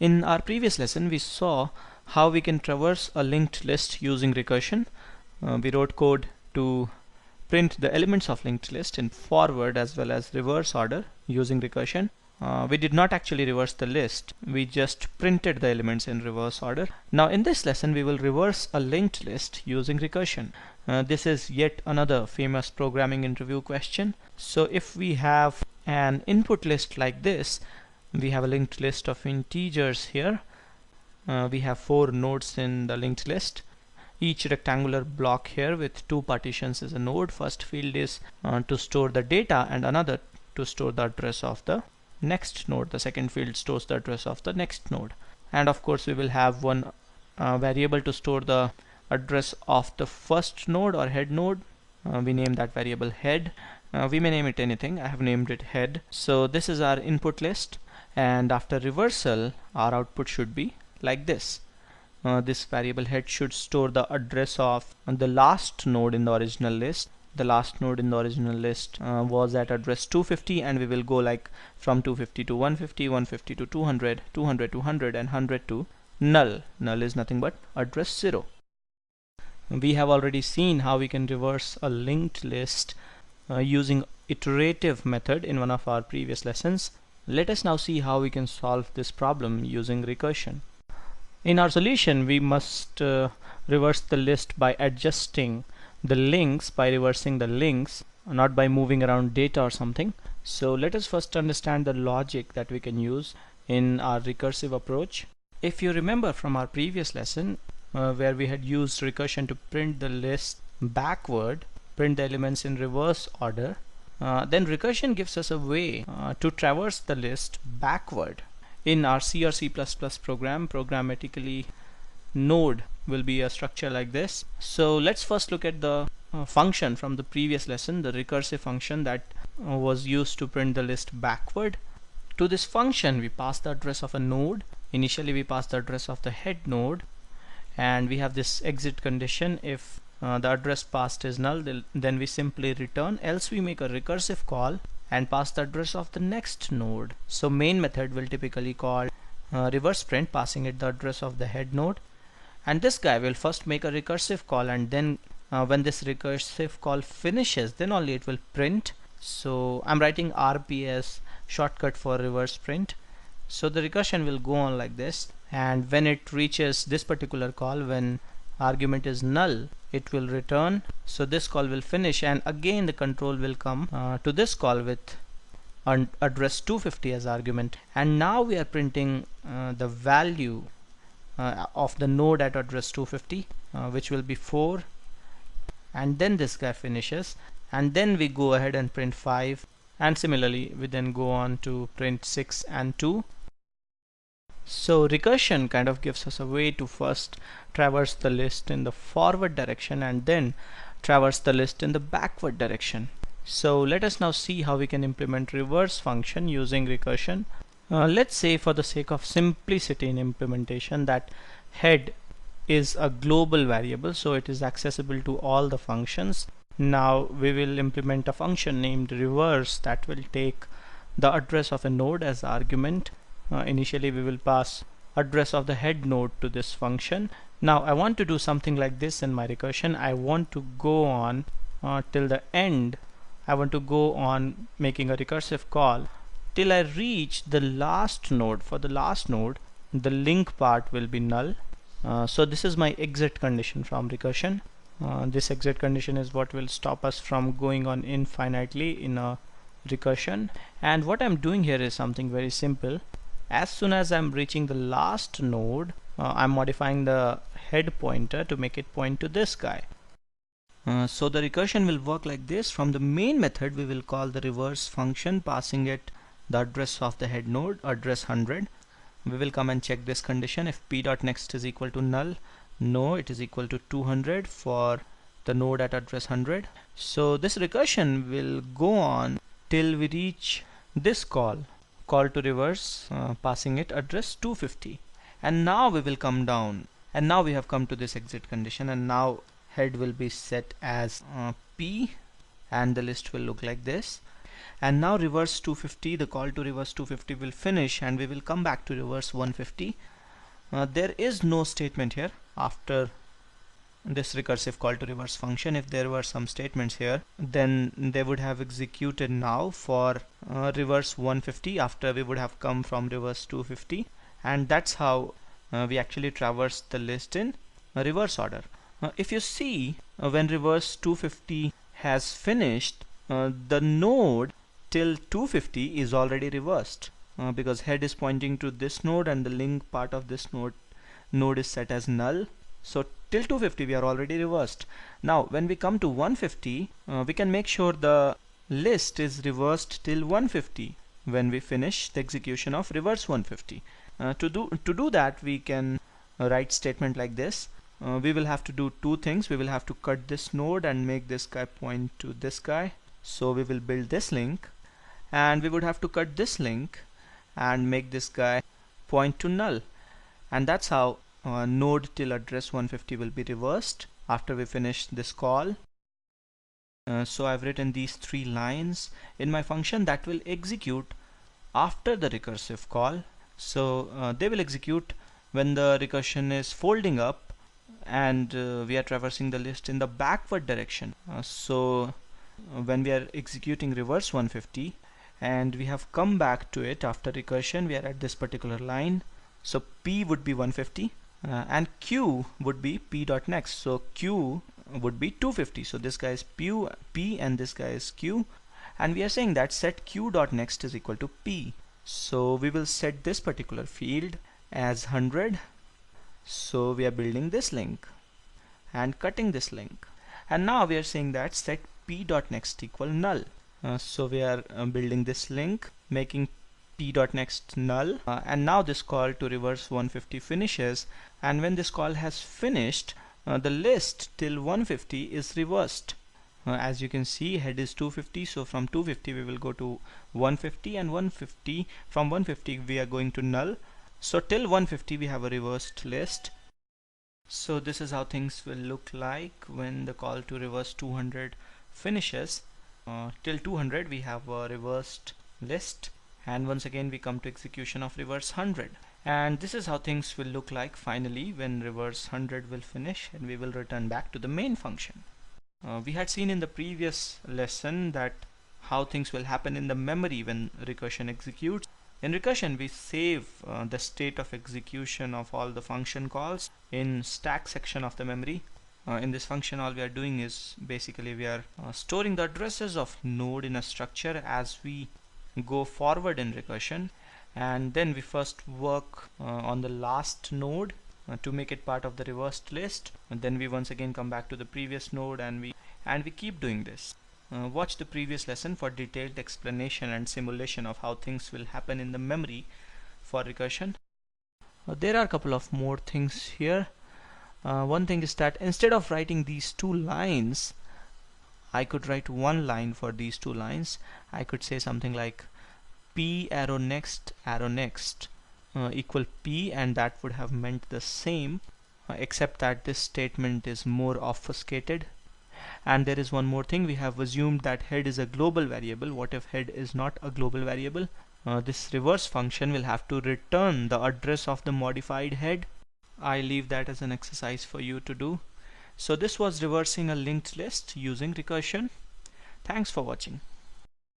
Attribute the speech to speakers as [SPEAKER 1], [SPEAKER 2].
[SPEAKER 1] In our previous lesson we saw how we can traverse a linked list using recursion. We wrote code to print the elements of linked list in forward as well as reverse order using recursion. We did not actually reverse the list, we just printed the elements in reverse order. Now in this lesson we will reverse a linked list using recursion. This is yet another famous programming interview question. So if we have an input list like this, we have a linked list of integers here. We have 4 nodes in the linked list. Each rectangular block here with 2 partitions is a node. First field is to store the data and another to store the address of the next node. The second field stores the address of the next node. And of course we will have one variable to store the address of the first node or head node. We name that variable head. We may name it anything. I have named it head. So this is our input list, and after reversal our output should be like this. This variable head should store the address of the last node in the original list. The last node in the original list was at address 250, and we will go like from 250 to 150, 150 to 200, 200 to 100, and 100 to null. Null is nothing but address 0. We have already seen how we can reverse a linked list using iterative method in one of our previous lessons. Let us now see how we can solve this problem using recursion. In our solution we must reverse the list by adjusting the links, by reversing the links, not by moving around data or something. So let us first understand the logic that we can use in our recursive approach. If you remember from our previous lesson where we had used recursion to print the list backward, print the elements in reverse order, then recursion gives us a way to traverse the list backward. In our C or C++ program, programmatically node will be a structure like this. So let's first look at the function from the previous lesson, the recursive function that was used to print the list backward. To this function we pass the address of a node. Initially we pass the address of the head node, and we have this exit condition. If the address passed is null, then we simply return, else we make a recursive call and pass the address of the next node. So main method will typically call reverse print, passing it the address of the head node, and this guy will first make a recursive call, and then when this recursive call finishes, then only it will print. So I'm writing RP as shortcut for reverse print. So the recursion will go on like this, and when it reaches this particular call, when argument is null, it will return. So this call will finish, and again the control will come to this call with address 250 as argument, and now we are printing the value of the node at address 250, which will be 4, and then this guy finishes, and then we go ahead and print 5, and similarly we then go on to print 6 and 2. So recursion kind of gives us a way to first traverse the list in the forward direction and then traverse the list in the backward direction. So let us now see how we can implement reverse function using recursion. Let's say, for the sake of simplicity in implementation, that head is a global variable, so it is accessible to all the functions. Now we will implement a function named reverse that will take the address of a node as argument. Initially we will pass address of the head node to this function. Now I want to do something like this in my recursion. I want to go on till the end. I want to go on making a recursive call till I reach the last node. For the last node the link part will be null. So this is my exit condition from recursion. This exit condition is what will stop us from going on infinitely in a recursion. And what I'm doing here is something very simple. As soon as I'm reaching the last node, I'm modifying the head pointer to make it point to this guy. So the recursion will work like this. From the main method we will call the reverse function, passing it the address of the head node, address 100. We will come and check this condition. If p.next is equal to null, no, it is equal to 200 for the node at address 100. So this recursion will go on till we reach this call to reverse, passing it address 250, and now we will come down, and now we have come to this exit condition, and now head will be set as P, and the list will look like this. And now reverse 250, the call to reverse 250 will finish and we will come back to reverse 150. There is no statement here after this recursive call to reverse function. If there were some statements here, then they would have executed now for reverse 150 after we would have come from reverse 250, and that's how we actually traverse the list in reverse order. If you see, when reverse 250 has finished, the node till 250 is already reversed because head is pointing to this node and the link part of this node is set as null. So till 250 we are already reversed. Now when we come to 150, we can make sure the list is reversed till 150 when we finish the execution of reverse 150. To do that, we can write statement like this. We will have to do two things. We will have to cut this node and make this guy point to this guy. So we will build this link, and we would have to cut this link and make this guy point to null, and that's how node till address 150 will be reversed after we finish this call. So I've written these 3 lines in my function that will execute after the recursive call. So they will execute when the recursion is folding up and we are traversing the list in the backward direction. So when we are executing reverse 150 and we have come back to it after recursion, we are at this particular line. So P would be 150 and Q would be P.next. So Q would be 250. So this guy is P and this guy is Q, and we are saying that set Q.next is equal to P. So we will set this particular field as 100. So we are building this link and cutting this link, and now we are saying that set P.next equal null. So we are building this link, making P.next null, and now this call to reverse 150 finishes, and when this call has finished, the list till 150 is reversed. As you can see, head is 250, so from 250 we will go to 150, and 150, from 150 we are going to null. So till 150 we have a reversed list. So this is how things will look like when the call to reverse 200 finishes. Till 200 we have a reversed list, and once again we come to execution of reverse 100, and this is how things will look like finally when reverse 100 will finish and we will return back to the main function. We had seen in the previous lesson that how things will happen in the memory when recursion executes. In recursion we save the state of execution of all the function calls in stack section of the memory. In this function all we are doing is basically we are storing the addresses of node in a structure as we go forward in recursion, and then we first work on the last node to make it part of the reversed list, and then we once again come back to the previous node and we keep doing this. Watch the previous lesson for detailed explanation and simulation of how things will happen in the memory for recursion. There are a couple of more things here. One thing is that instead of writing these 2 lines, I could write 1 line for these 2 lines. I could say something like P arrow next equal P, and that would have meant the same, except that this statement is more obfuscated. And there is one more thing. We have assumed that head is a global variable. What if head is not a global variable? This reverse function will have to return the address of the modified head. I leave that as an exercise for you to do. So this was reversing a linked list using recursion. Thanks for watching.